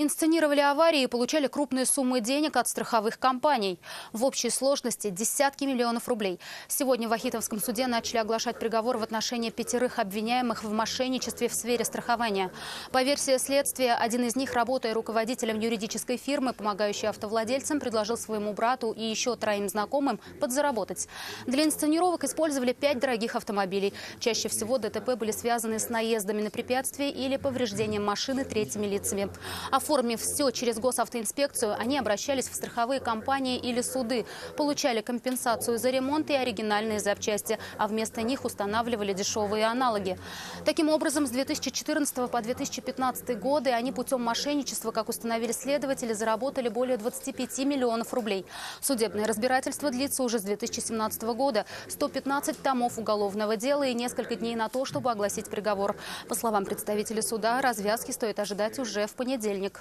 Инсценировали аварии и получали крупные суммы денег от страховых компаний. В общей сложности десятки миллионов рублей. Сегодня в Ахитовском суде начали оглашать приговор в отношении 5 обвиняемых в мошенничестве в сфере страхования. По версии следствия, один из них, работая руководителем юридической фирмы, помогающей автовладельцам, предложил своему брату и еще 3 знакомым подзаработать. Для инсценировок использовали 5 дорогих автомобилей. Чаще всего ДТП были связаны с наездами на препятствия или повреждением машины третьими лицами. Оформив все через госавтоинспекцию, они обращались в страховые компании или суды, получали компенсацию за ремонт и оригинальные запчасти, а вместо них устанавливали дешевые аналоги. Таким образом, с 2014 по 2015 годы они путем мошенничества, как установили следователи, заработали более 25 миллионов рублей. Судебное разбирательство длится уже с 2017 года. 115 томов уголовного дела и несколько дней на то, чтобы огласить приговор. По словам представителей суда, развязки стоит ожидать уже в понедельник.